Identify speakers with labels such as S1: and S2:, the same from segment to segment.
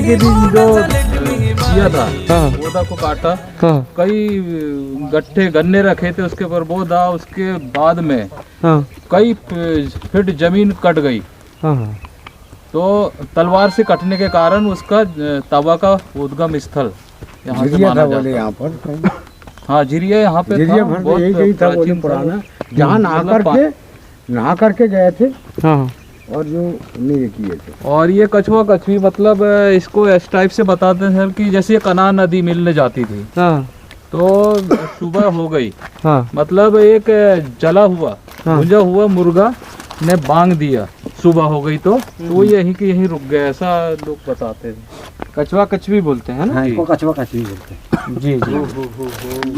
S1: के दिन जो किया था पौधा को काटा, कई गट्ठे गन्ने रखे थे उसके ऊपर पौधा, उसके बाद में कई फीट जमीन कट गई। तो तलवार से कटने के कारण उसका तवा का उद्गम स्थल यहाँ से माना जाता है। यहाँ पर हाँ झिरिया यहाँ पे था, बहुत प्राचीन पुराना, जहाँ नहा करके गए थे और जो नहीं किए थे। और ये कछुआ कछवी मतलब इसको इस टाइप से बताते हैं सर कि जैसे ये कनान नदी मिलने जाती थी तो सुबह हो गई, मतलब एक जला हुआ भुजा हुआ मुर्गा ने बांग दिया, सुबह हो गई तो वो यहीं के यहीं रुक गए, ऐसा लोग बताते थे।
S2: कछुआ कछवी बोलते हैं ना?
S3: इसको कछुआ कछवी बोलते हैं।
S2: जी जी।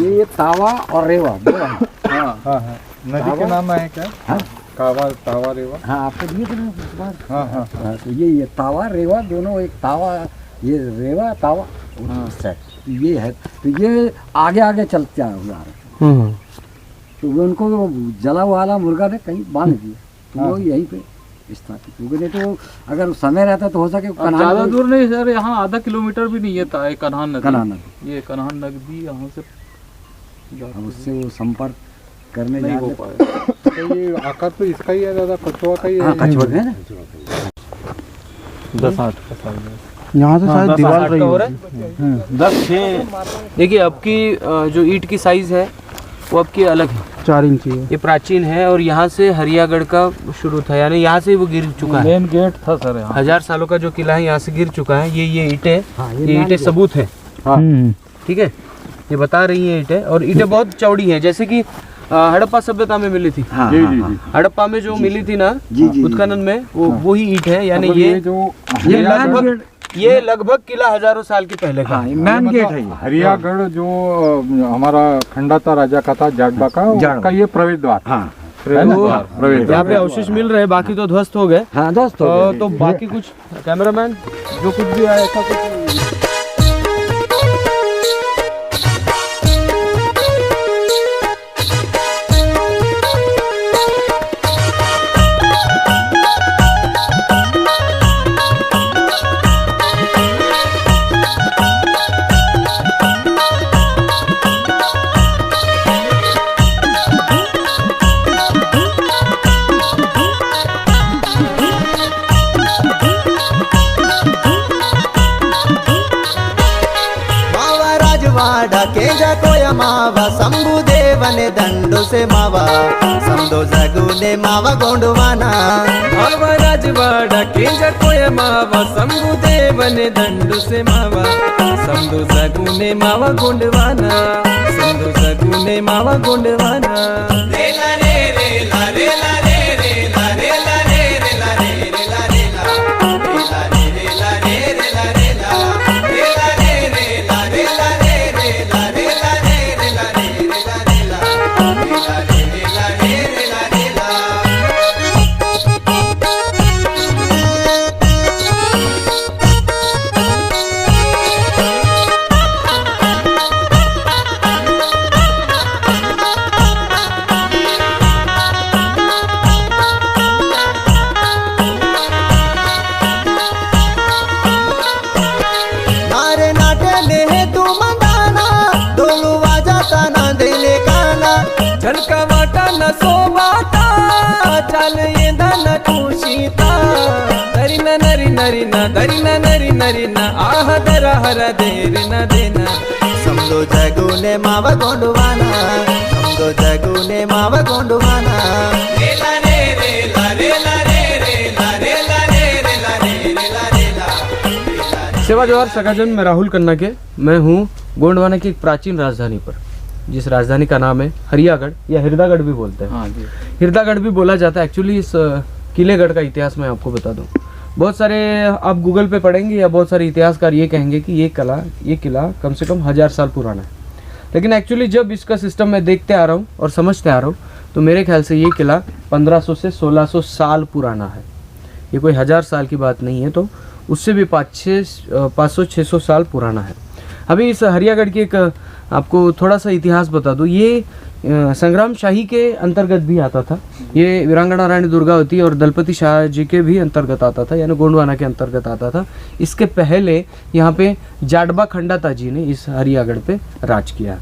S3: ये तावा और रेवा
S1: नदी के नाम है क्या? कावा तावा रेवा।
S3: हाँ आपको दिए थे ना। हाँ तो ये तावा रेवा दोनों, एक तावा ये रेवा तावा ये है। तो ये आगे आगे चलते हुआ तो वो उनको जला वाला मुर्गा ने कहीं बांध दिया तो वो यहीं पे स्थापित हो गए। तो अगर समय रहता तो हो सके
S1: ज्यादा दूर नहीं सर, यहाँ आधा किलोमीटर भी नहीं है कन्हान नदी। ये कन्हान नदी यहाँ से
S3: उससे वो संपर्क करने
S1: नहीं हो पाया।
S4: तो ये आकार तो इसका ही है दादा, कछुआ का ही है।
S3: कछुआ है ना
S1: 10-8 का साल
S2: यहाँ से शायद दीवार रही है 10-6। देखिए अब की जो ईंट की साइज है वो अब की अलग है, 4 इंची है। ये प्राचीन है और यहाँ से हरियागढ़ का शुरू था, यानी यहाँ से वो गिर चुका है।
S1: मेन गेट था सर यहाँ।
S2: 1000 सालों का जो किला है यहाँ से गिर चुका है। ये ईंटें, ये ईंटें सबूत है। ठीक है, ये बता रही है ईंटें, और ईंटें बहुत चौड़ी हैं, जैसे कि हड़प्पा सभ्यता में मिली थी। हड़प्पा में जो मिली थी ना उत्खनन में, वो ही ईंट है। यानी ये लगभग किला हजारों साल के पहले का
S4: मेन गेट है। हरियागढ़ जो हमारा खंडा था राजा का था, जाटबा का, उसका ये प्रवेश द्वार।
S2: यहाँ पे अवशेष मिल रहे हैं, बाकी तो ध्वस्त हो गए। तो बाकी कुछ कैमरामैन जो कुछ भी आया ऐसा कुछ
S5: केजा कोया मावा शंभुदेवने दंडो से मावा समदो जगुने मावा गोंडवाना।
S6: मावा राजवाड़ा केजा कोया मावा शंभुदेवने दंडो से मावा समदो जगुने मावा गोंडवाना, समदो जगुने मावा गोंडवाना। रेला रे रेला रेला रे रेला रेला रे रेला रे रेला रेला रेला रे रेला रे रेला रेला रेला रे रेला रेला रे रेला रेला रे रेला रे रेला रेला रेला रे रेला रे रेला रेला।
S5: नारे नाटे ने तू मंदाना डोलू वाजाता ना दिले काना।
S6: झलका वाटा न सोवाटा चल ये धन खुशीता। दरिना नरी नरी न दरिना नरी नरी न आह दरा हर देर न देना।
S5: समदो जगुने मावा गोंडवाना, समदो जगुने मावा गोंडवाना।
S6: रेला रे रेला रेला रे रेला रेला रे रेला रे रेला रेला।
S2: सेवा जोहार सगाजन, मैं राहुल कन्ना के। मैं हूँ गोंडवाना की एक प्राचीन राजधानी पर, जिस राजधानी का नाम है हरियागढ़ या हिरदागढ़ भी बोलते हैं।
S1: हाँ जी,
S2: हिरदागढ़ भी बोला जाता है। एक्चुअली इस किलेगढ़ का इतिहास मैं आपको बता दूं, बहुत सारे आप गूगल पे पढ़ेंगे या बहुत सारे इतिहासकार ये कहेंगे कि ये किला कम से कम 1000 साल पुराना है। लेकिन एक्चुअली जब इसका सिस्टम मैं देखते आ रहा हूँ और समझते आ रहा हूँ तो मेरे ख्याल से ये किला 1500 से 1600 साल पुराना है। ये कोई 1000 साल की बात नहीं है, तो उससे भी 500-600 साल पुराना है। अभी इस हरियागढ़ की एक आपको थोड़ा सा इतिहास बता दूँ। ये संग्राम शाही के अंतर्गत भी आता था। ये वीरांगना रानी दुर्गावती और दलपति शाह जी के भी अंतर्गत आता था, यानी गोंडवाना के अंतर्गत आता था। इसके पहले यहाँ पे जाडबा खंडाता जी ने इस हरियागढ़ पे राज किया।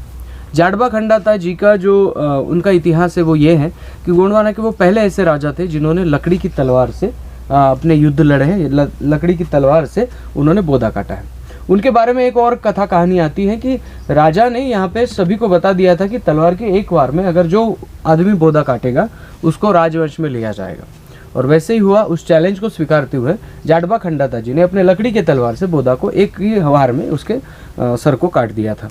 S2: जाडबा खंडाता जी का जो उनका इतिहास है वो ये है कि गोंडवाना के वो पहले ऐसे राजा थे जिन्होंने लकड़ी की तलवार से अपने युद्ध लड़े हैं। लकड़ी की तलवार से उन्होंने बोदा काटा है। उनके बारे में एक और कथा कहानी आती है कि राजा ने यहाँ पे सभी को बता दिया था कि तलवार के एक वार में अगर जो आदमी बोदा काटेगा उसको राजवंश में लिया जाएगा। और वैसे ही हुआ। उस चैलेंज को स्वीकारते हुए जाडबा खंडाता जी ने अपने लकड़ी के तलवार से बोदा को एक ही वार में उसके सर को काट दिया था।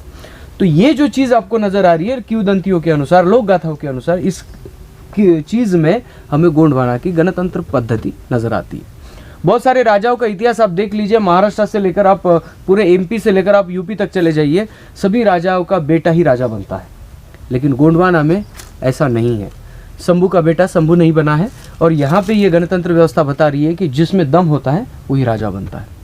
S2: तो ये जो चीज़ आपको नज़र आ रही है किंवदंतियों के अनुसार, लोक गाथाओं के अनुसार, इस चीज़ में हमें गोंडवाना की गणतंत्र पद्धति नज़र आती है। बहुत सारे राजाओं का इतिहास आप देख लीजिए, महाराष्ट्र से लेकर आप पूरे एमपी से लेकर आप यूपी तक चले जाइए, सभी राजाओं का बेटा ही राजा बनता है। लेकिन गोंडवाना में ऐसा नहीं है। शंभू का बेटा शंभू नहीं बना है। और यहाँ पे ये गणतंत्र व्यवस्था बता रही है कि जिसमें दम होता है वही राजा बनता है।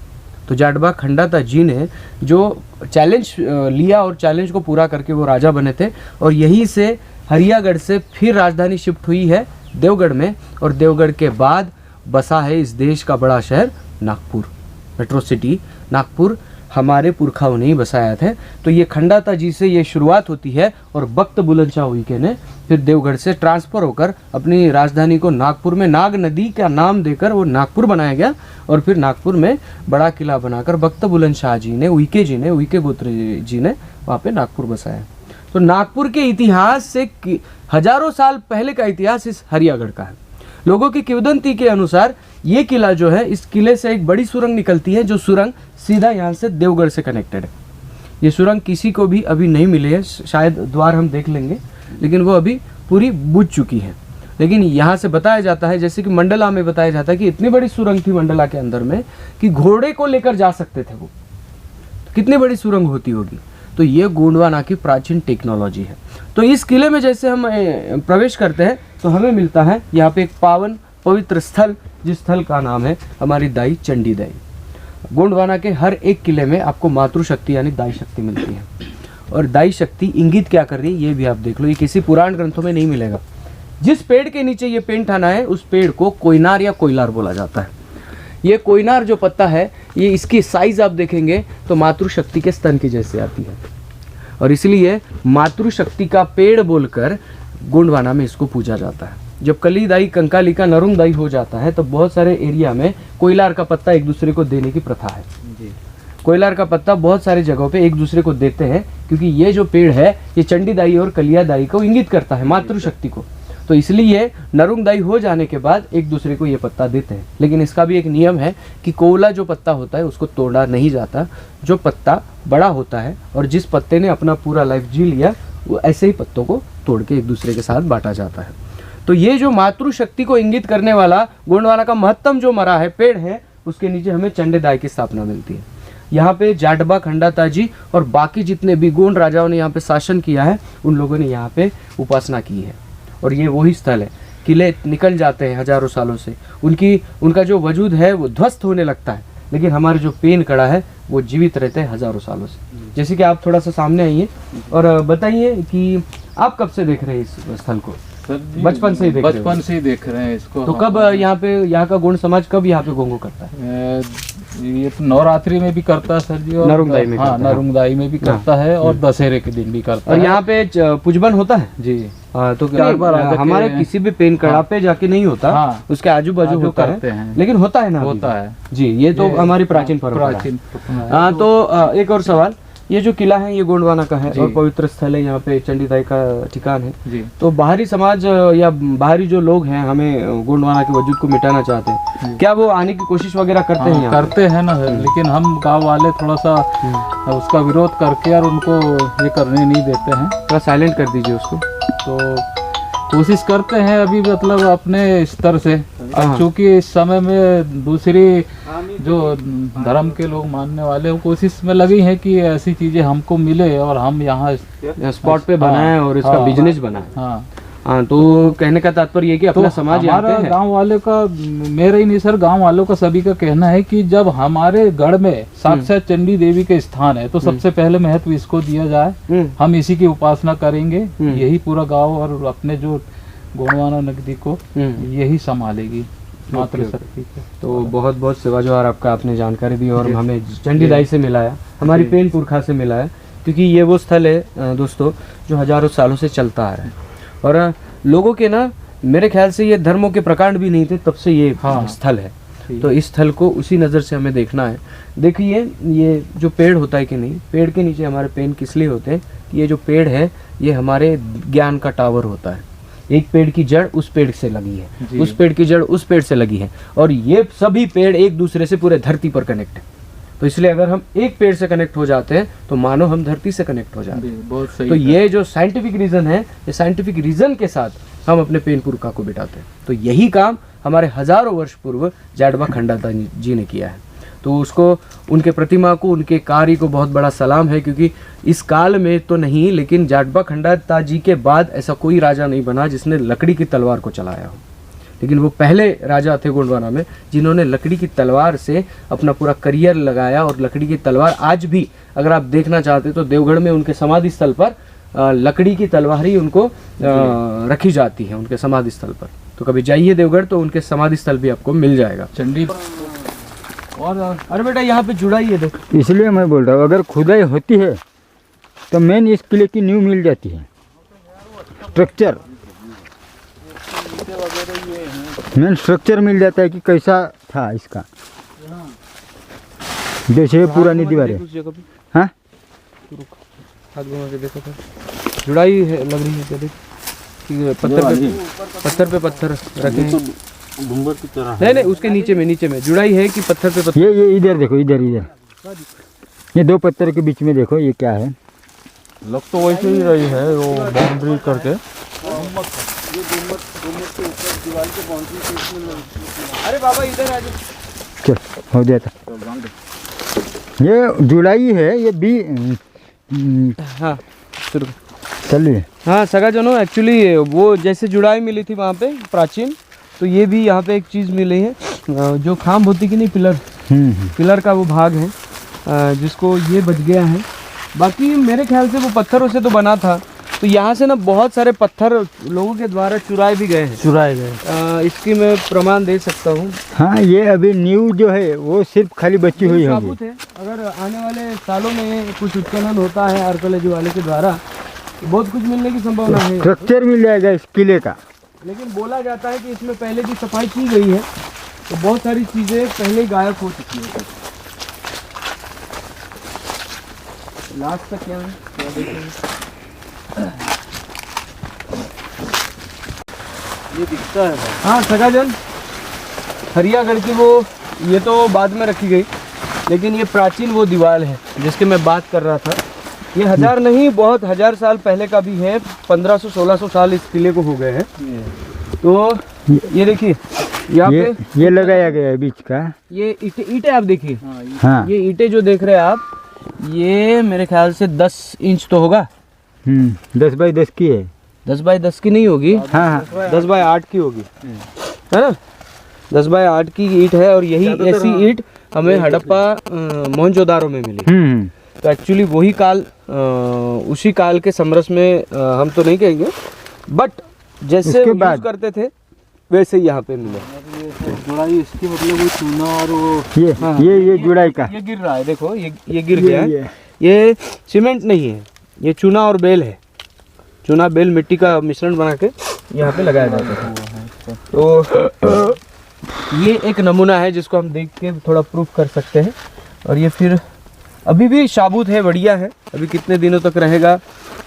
S2: तो जाडबा खंडाता जी ने जो चैलेंज लिया और चैलेंज को पूरा करके वो राजा बने थे। और यहीं से हरियागढ़ से फिर राजधानी शिफ्ट हुई है देवगढ़ में, और देवगढ़ के बाद बसा है इस देश का बड़ा शहर नागपुर, मेट्रो सिटी नागपुर। हमारे पुरखाओं ने ही बसाया था। तो ये खंडाता जी से ये शुरुआत होती है और बख्त बुलंदशाह उइके ने फिर देवगढ़ से ट्रांसफ़र होकर अपनी राजधानी को नागपुर में नाग नदी का नाम देकर वो नागपुर बनाया गया। और फिर नागपुर में बड़ा किला बनाकर बख्त बुलंदशाह जी ने, उइके गोत्र जी ने वहाँ पे नागपुर बसाया। तो नागपुर के इतिहास से हजारों साल पहले का इतिहास इस हरियागढ़ का है। लोगों की किंवदंती के अनुसार ये किला जो है, इस किले से एक बड़ी सुरंग निकलती है, जो सुरंग सीधा यहाँ से देवगढ़ से कनेक्टेड है। ये सुरंग किसी को भी अभी नहीं मिली है, शायद द्वार हम देख लेंगे, लेकिन वो अभी पूरी बुझ चुकी है। लेकिन यहाँ से बताया जाता है, जैसे कि मंडला में बताया जाता है कि इतनी बड़ी सुरंग थी मंडला के अंदर में कि घोड़े को लेकर जा सकते थे वो। कितनी बड़ी सुरंग होती होगी। तो ये गोंडवाना की प्राचीन टेक्नोलॉजी है। तो इस किले में जैसे हम प्रवेश करते हैं तो हमें मिलता है यहाँ पे एक पावन पवित्र स्थल, जिस स्थल का नाम है हमारी दाई चंडी दाई। गोंडवाना के हर एक किले में आपको मातृशक्ति यानी दाई शक्ति मिलती है। और दाई शक्ति इंगित क्या कर रही है ये भी आप देख लो। ये किसी पुराण ग्रंथों में नहीं मिलेगा। जिस पेड़ के नीचे ये पेंट आना है उस पेड़ को कोयनार या कोयलार बोला जाता है। ये कोयनार जो पत्ता है, ये इसकी साइज आप देखेंगे तो मातृशक्ति के स्तन की जैसे आती है। और इसलिए मातृशक्ति का पेड़ बोलकर गोंडवाना में इसको पूजा जाता है। जब कली दाई, कंकाली का नरुंग दाई हो जाता है तो बहुत सारे एरिया में कोयलार का पत्ता एक दूसरे को देने की प्रथा है। कोयलार का पत्ता बहुत सारी जगहों पे एक दूसरे को देते हैं, क्योंकि ये जो पेड़ है ये चंडी दाई और कलिया दाई को इंगित करता है, मातृशक्ति को। तो इसलिए नरुंग दाई हो जाने के बाद एक दूसरे को ये पत्ता देते हैं। लेकिन इसका भी एक नियम है कि कोवला जो पत्ता होता है उसको तोड़ा नहीं जाता। जो पत्ता बड़ा होता है और जिस पत्ते ने अपना पूरा लाइफ जी लिया, वो ऐसे ही पत्तों को तोड़ के एक दूसरे के साथ बांटा जाता है। तो ये जो मातृशक्ति को इंगित करने वाला गोंडवाना का महत्तम जो मरा है पेड़ है, उसके नीचे हमें चंडे दाई की स्थापना मिलती है। यहाँ पे जाडबा खंडाता जी और बाकी जितने भी गोंड राजाओं ने यहाँ पे शासन किया है, उन लोगों ने यहाँ पे उपासना की है। और ये वही स्थल है। किले निकल जाते हैं हजारों सालों से, उनका जो वजूद है वो ध्वस्त होने लगता है, लेकिन हमारे जो पेन कड़ा है वो जीवित रहते हैं हजारों सालों से। जैसे कि आप थोड़ा सा सामने आइए और बताइए कि आप कब से देख रहे हैं इस स्थल को? बचपन से ही देख रहे हैं इसको। तो कब यहाँ का गोंड समाज कब यहाँ पे गोंगो करता है?
S1: ये तो नवरात्रि में भी करता है सर जी, और
S2: नरुंगदाई में
S1: नरुंगदाई में भी करता है, और दशहरे के दिन भी करता है।
S2: और यहाँ पे पुजबन होता है
S1: जी।
S2: हाँ, तो हमारे किसी भी पेन कड़ा पे जाके नहीं होता, उसके आजू बाजू होता है, लेकिन होता है ना, होता है जी। ये तो हमारी प्राचीन परंपरा। हाँ, तो एक और सवाल, ये जो किला है ये गोंडवाना का है और पवित्र स्थल है, यहाँ पे चंडी दाई का ठिकान है जी। तो बाहरी समाज या बाहरी जो लोग हैं हमें गोंडवाना के वजूद को मिटाना चाहते हैं, क्या वो आने की कोशिश वगैरह करते हैं?
S1: करते हैं ना, लेकिन हम गांव वाले थोड़ा सा उसका विरोध करके और उनको ये करने नहीं देते हैं।
S2: थोड़ा साइलेंट कर दीजिए उसको।
S1: तो कोशिश करते हैं अभी, मतलब अपने स्तर से। चूँकि इस समय में दूसरी जो धर्म के लोग मानने वाले वो कोशिश में लगी है कि ऐसी चीजें हमको मिले और हम यहाँ
S2: स्पॉट पे बनाएं और इसका बिजनेस बनाएं।
S1: हाँ,
S2: हाँ, तो कहने का तात्पर्य ये कि अपना समाज यहाँ पे
S1: हमारा
S2: है।
S1: गांव वाले का, मेरा ही नहीं सर, गांव वालों का सभी का कहना है कि जब हमारे गढ़ में साक्षात चंडी देवी के स्थान है तो सबसे पहले महत्व इसको दिया जाए, हम इसी की उपासना करेंगे, यही पूरा गांव और अपने जो गोंडवाना नगरी को यही संभालेगी मात्र शक्ति को।
S2: तो बहुत बहुत सेवा जोहार आपका, आपने जानकारी दी और हमें चंडीदाई से मिलाया, हमारी पेन पुरखा से मिलाया, क्योंकि ये वो स्थल है दोस्तों जो हजारों सालों से चलता आ रहा है। और लोगों के ना, मेरे ख्याल से ये धर्मों के प्रकांड भी नहीं थे तब से ये स्थल है। तो इस स्थल को उसी नज़र से हमें देखना है। देखिए ये जो पेड़ होता है कि नहीं, पेड़ के नीचे हमारे पेन किस लिए होते हैं कि ये जो पेड़ है ये हमारे ज्ञान का टावर होता है। एक पेड़ की जड़ उस पेड़ से लगी है, उस पेड़ की जड़ उस पेड़ से लगी है, और ये सभी पेड़ एक दूसरे से पूरे धरती पर कनेक्ट है। तो इसलिए अगर हम एक पेड़ से कनेक्ट हो जाते हैं तो मानो हम धरती से कनेक्ट हो जाते हैं।
S1: बहुत सही।
S2: तो ये जो साइंटिफिक रीजन है, ये साइंटिफिक रीजन के साथ हम अपने पेन पुरखा को बिठाते हैं। तो यही काम हमारे हजारों वर्ष पूर्व जाडवा खंडाता जी ने किया है। तो उसको, उनके प्रतिमा को, उनके कार्य को बहुत बड़ा सलाम है, क्योंकि इस काल में तो नहीं, लेकिन जाडवा खंडाता जी के बाद ऐसा कोई राजा नहीं बना जिसने लकड़ी की तलवार को चलाया हो। लेकिन वो पहले राजा थे गोंडवाना में जिन्होंने लकड़ी की तलवार से अपना पूरा करियर लगाया। और लकड़ी की तलवार आज भी अगर आप देखना चाहते तो देवगढ़ में उनके समाधि स्थल पर लकड़ी की तलवार ही उनको रखी जाती है, उनके समाधि स्थल पर। तो कभी जाइए देवगढ़ तो उनके समाधि स्थल भी आपको मिल जाएगा।
S1: चंडी
S2: और अरे बेटा यहाँ पे जुड़ा ही है, देखो।
S7: इसलिए मैं बोल रहा हूँ अगर खुदाई होती है तो मेन इस किले की नींव मिल जाती है, स्ट्रक्चर, मेन स्ट्रक्चर मिल जाता है कि कैसा था इसका, जैसे पुरानी दीवारें। हाँ,
S2: हाथ घुमा के देखो तो जुड़ाई है, लग रही है क्या? देख कि पत्थर पे पत्थर रखे हैं।
S8: घुंबर की तरह
S2: नहीं, उसके नीचे में जुड़ाई है कि पत्थर पे पत्थर।
S7: ये इधर देखो, इधर ये दो पत्थर के बीच में देखो, ये क्या है?
S8: लग तो वैसे ही रही है, वो बाउंड्री करके।
S2: अरे बाबा इधर आ जाओ।
S7: चल हो गया था। ये जुलाई है, ये भी
S2: हाँ शुरू।
S7: चलिए।
S2: हाँ सगा जनो, एक्चुअली वो जैसे जुड़ाई मिली थी वहाँ पे प्राचीन, तो ये भी यहाँ पे एक चीज़ मिली है जो खाम होती कि नहीं, पिलर का वो भाग है जिसको ये बच गया है। बाकी मेरे ख्याल से वो पत्थरों से तो बना था, तो यहाँ से ना बहुत सारे पत्थर लोगों के द्वारा चुराए भी गए हैं। इसकी मैं प्रमाण दे सकता हूँ।
S7: हाँ, ये अभी न्यू जो है वो सिर्फ खाली बची हुई होगी।
S2: साबुत है। अगर आने वाले सालों में कुछ उत्खनन होता है आर्कियोलॉजी वाले के द्वारा, बहुत कुछ मिलने की संभावना है।
S7: स्ट्रक्चर मिल जाएगा इस किले का।
S2: लेकिन बोला जाता है कि इसमें पहले भी सफाई की गई है, तो बहुत सारी चीज़ें पहले ही गायब हो चुकी है। लास्ट तक क्या है, क्या देखेंगे? ये दिखता है। हाँ सगाजन, हरियागढ़ की वो, ये तो बाद में रखी गई, लेकिन ये प्राचीन वो दीवार है जिसके मैं बात कर रहा था। ये हजार नहीं, बहुत हजार साल पहले का भी है। 1500-1600 साल इस किले को हो गए हैं। तो ये देखिए यहाँ पे
S7: ये लगाया गया है बीच का।
S2: ये ईंटें आप देखिए।
S7: हाँ,
S2: ये ईंटें जो देख रहे हैं आप, ये मेरे ख्याल से 10 इंच तो होगा।
S7: 10 बाई 10 की है।
S2: 10 बाई 10 की नहीं होगी।
S7: हाँ,
S2: 10 बाई 8 की होगी, है ना? 10 बाई 8 की ईंट है। और यही ऐसी ईंट हमें हड़प्पा मोहनजोदारो में मिली। तो एक्चुअली वही काल, उसी काल के समरस में हम तो नहीं कहेंगे, बट जैसे यूज करते थे वैसे ही यहाँ पे मिले।
S1: जुड़ाई इसकी मतलब वो चूना और वो
S7: ये जुड़ाई का
S2: ये गिर रहा है, देखो ये गिर गया है। ये सीमेंट नहीं है, ये चूना और बेल है। चूना बेल मिट्टी का मिश्रण बना के यहाँ पे लगाया जाता है। तो ये एक नमूना है जिसको हम देख के थोड़ा प्रूफ कर सकते हैं। और ये फिर अभी भी साबुत है, बढ़िया है। अभी कितने दिनों तक रहेगा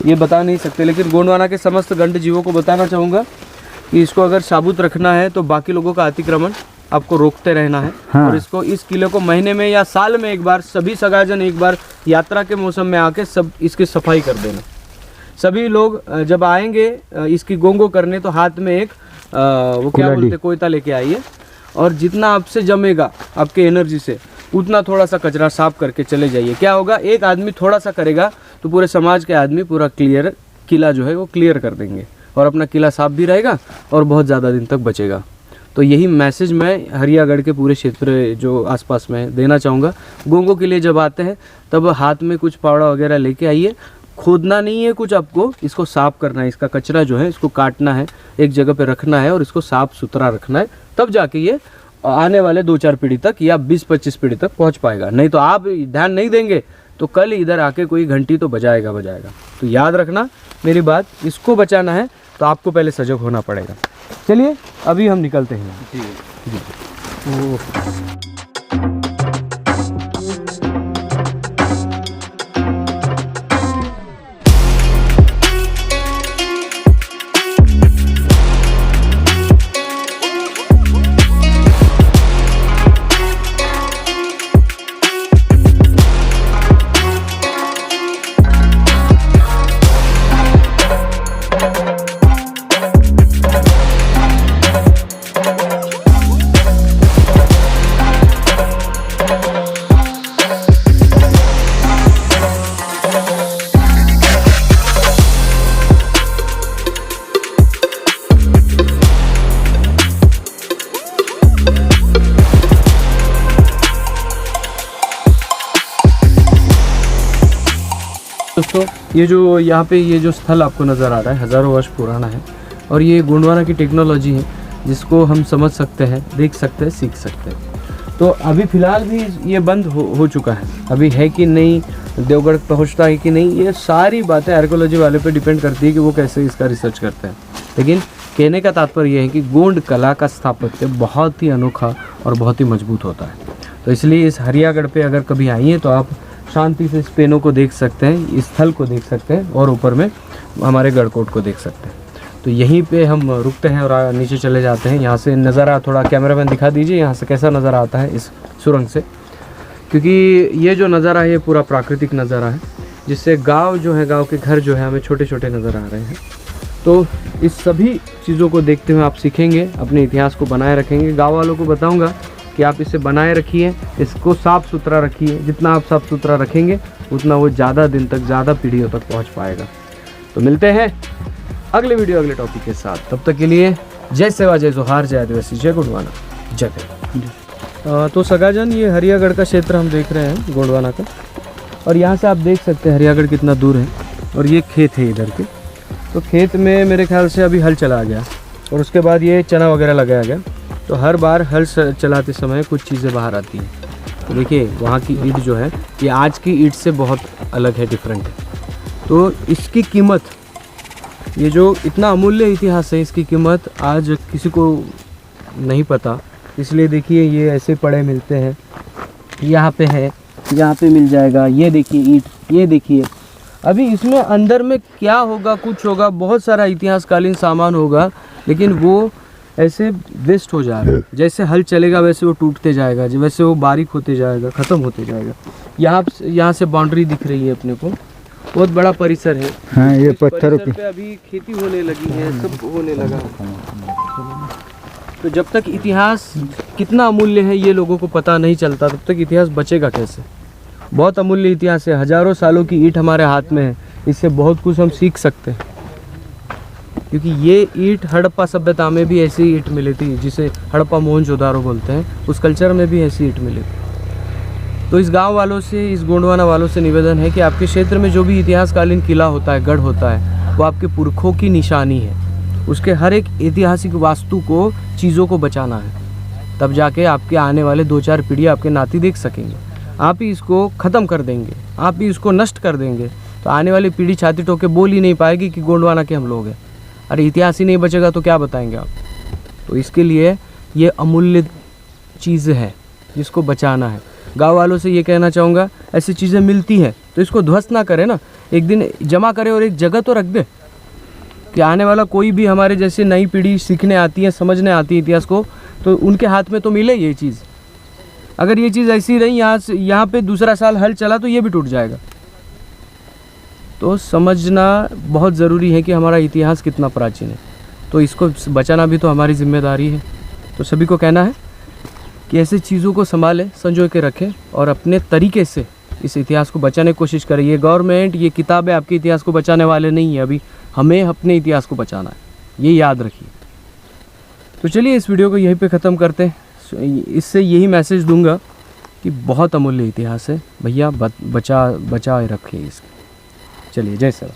S2: ये बता नहीं सकते, लेकिन गोंडवाना के समस्त गंड जीवों को बताना चाहूँगा कि इसको अगर साबुत रखना है तो बाकी लोगों का अतिक्रमण आपको रोकते रहना है।
S7: हाँ।
S2: और इसको, इस किले को महीने में या साल में एक बार, सभी सगाजन एक बार यात्रा के मौसम में आके सब इसकी सफाई कर देना। सभी लोग जब आएंगे इसकी गोंगो करने तो हाथ में एक वो क्या बोलते, कोयता लेके आइए। और जितना आपसे जमेगा आपके एनर्जी से, उतना थोड़ा सा कचरा साफ करके चले जाइए। क्या होगा, एक आदमी थोड़ा सा करेगा तो पूरे समाज के आदमी पूरा क्लियर, किला जो है वो क्लियर कर देंगे। और अपना किला साफ भी रहेगा और बहुत ज़्यादा दिन तक बचेगा। तो यही मैसेज मैं हरियागढ़ के पूरे क्षेत्र जो आसपास में देना चाहूँगा। गोंगो के लिए जब आते हैं तब हाथ में कुछ फावड़ा वगैरह लेके आइए। खोदना नहीं है कुछ, आपको इसको साफ़ करना है, इसका कचरा जो है इसको काटना है, एक जगह पे रखना है और इसको साफ़ सुथरा रखना है, तब जाके ये आने वाले 2-4 पीढ़ी तक या 20-25 पीढ़ी तक पहुंच पाएगा। नहीं तो आप ध्यान नहीं देंगे तो कल इधर आके कोई घंटी तो बजाएगा। तो याद रखना मेरी बात, इसको बचाना है तो आपको पहले सजग होना पड़ेगा। चलिए अभी हम निकलते हैं। जी। दोस्तों ये जो यहाँ पे ये जो स्थल आपको नज़र आ रहा है हज़ारों वर्ष पुराना है और ये गोंडवाना की टेक्नोलॉजी है जिसको हम समझ सकते हैं, देख सकते हैं, सीख सकते हैं। तो अभी फ़िलहाल भी ये बंद हो चुका है, अभी है कि नहीं, देवगढ़ पहुँचता है कि नहीं, ये सारी बातें आर्कियोलॉजी वाले पे डिपेंड करती है कि वो कैसे इसका रिसर्च करते हैं। लेकिन कहने का तात्पर्य ये है कि गोंड कला का स्थापत्य बहुत ही अनोखा और बहुत ही मजबूत होता है। तो इसलिए इस हरियागढ़ पे अगर कभी आइए तो आप शांति से इस पेनों को देख सकते हैं, इस स्थल को देख सकते हैं और ऊपर में हमारे गढ़कोट को देख सकते हैं। तो यहीं पे हम रुकते हैं और नीचे चले जाते हैं। यहाँ से नज़ारा थोड़ा कैमरामैन दिखा दीजिए यहाँ से कैसा नज़ारा आता है इस सुरंग से, क्योंकि ये जो नज़ारा है ये पूरा प्राकृतिक नज़ारा है जिससे गाँव जो है, गाँव के घर जो है हमें छोटे छोटे नज़र आ रहे हैं। तो इस सभी चीज़ों को देखते हुए आप सीखेंगे, अपने इतिहास को बनाए रखेंगे। गाँव वालों को बताऊँगा कि आप इसे बनाए रखिए, इसको साफ़ सुथरा रखिए। जितना आप साफ़ सुथरा रखेंगे उतना वो ज़्यादा दिन तक, ज़्यादा पीढ़ियों तक पहुंच पाएगा। तो मिलते हैं अगले वीडियो अगले टॉपिक के साथ। तब तक के लिए जय सेवा, जय जोहार, जय आदिवासी, जय गोंडवाना, जय हिंद। तो सगाजन ये हरियागढ़ का क्षेत्र हम देख रहे हैं गोंडवाना का, और यहाँ से आप देख सकते हैं हरियागढ़ कितना दूर है। और ये खेत है इधर के, तो खेत में मेरे ख्याल से अभी हल चला गया और उसके बाद ये चना वगैरह लगाया गया। तो हर बार हल चलाते समय कुछ चीज़ें बाहर आती हैं। तो देखिए वहाँ की ईंट जो है ये आज की ईंट से बहुत अलग है, डिफरेंट है। तो इसकी कीमत, ये जो इतना अमूल्य इतिहास है, इसकी कीमत आज किसी को नहीं पता। इसलिए देखिए ये ऐसे पड़े मिलते हैं, यहाँ पे है, यहाँ पे मिल जाएगा। ये देखिए ईंट, ये देखिए। अभी इसमें अंदर में क्या होगा, कुछ होगा, बहुत सारा इतिहासकालीन सामान होगा, लेकिन वो ऐसे वेस्ट हो जाएगा। जैसे हल चलेगा वैसे वो टूटते जाएगा, वैसे वो बारीक होते जाएगा, ख़त्म होते जाएगा। यहाँ से बाउंड्री दिख रही है अपने को, बहुत बड़ा परिसर है।
S7: हाँ, ये पत्थरों
S2: पे अभी खेती होने लगी है, सब होने लगा। तो जब तक इतिहास कितना अमूल्य है ये लोगों को पता नहीं चलता, तब तक इतिहास बचेगा कैसे। बहुत अमूल्य इतिहास है, हज़ारों सालों की ईंट हमारे हाथ में है, इससे बहुत कुछ हम सीख सकते हैं। क्योंकि ये ईंट हड़प्पा सभ्यता में भी ऐसी ईंट मिली थी, जिसे हड़प्पा मोहनजोदारो बोलते हैं, उस कल्चर में भी ऐसी ईंट मिली थी। तो इस गांव वालों से, इस गोंडवाना वालों से निवेदन है कि आपके क्षेत्र में जो भी इतिहासकालीन किला होता है, गढ़ होता है, वो आपके पुरखों की निशानी है। उसके हर एक ऐतिहासिक वास्तु को, चीज़ों को बचाना है, तब जाके आपके आने वाले 2-4 पीढ़ी आपके नाती देख सकेंगे। आप ही इसको ख़त्म कर देंगे, आप ही इसको नष्ट कर देंगे, तो आने वाली पीढ़ी छाती ठोके बोल ही नहीं पाएगी कि गोंडवाना के हम लोग हैं। अरे इतिहास ही नहीं बचेगा तो क्या बताएंगे आप। तो इसके लिए ये अमूल्य चीज़ है जिसको बचाना है। गांव वालों से ये कहना चाहूँगा, ऐसी चीज़ें मिलती हैं तो इसको ध्वस्त ना करें ना, एक दिन जमा करें और एक जगह तो रख दे कि आने वाला कोई भी हमारे जैसे नई पीढ़ी सीखने आती है, समझने आती है इतिहास को, तो उनके हाथ में तो मिले ये चीज़। अगर ये चीज़ ऐसी रही यहाँ पे दूसरा साल हल चला तो ये भी टूट जाएगा। तो समझना बहुत ज़रूरी है कि हमारा इतिहास कितना प्राचीन है, तो इसको बचाना भी तो हमारी जिम्मेदारी है। तो सभी को कहना है कि ऐसे चीज़ों को संभालें, संजो के रखें और अपने तरीके से इस इतिहास को बचाने की कोशिश करें। ये गवर्नमेंट, ये किताबें आपके इतिहास को बचाने वाले नहीं है, अभी हमें अपने इतिहास को बचाना है। ये याद रखिए। तो चलिए इस वीडियो को यहीं पे ख़त्म करते हैं। इससे यही मैसेज दूंगा कि बहुत अमूल्य इतिहास है भैया, बचा रखिए इसको। चलिए, जय सर।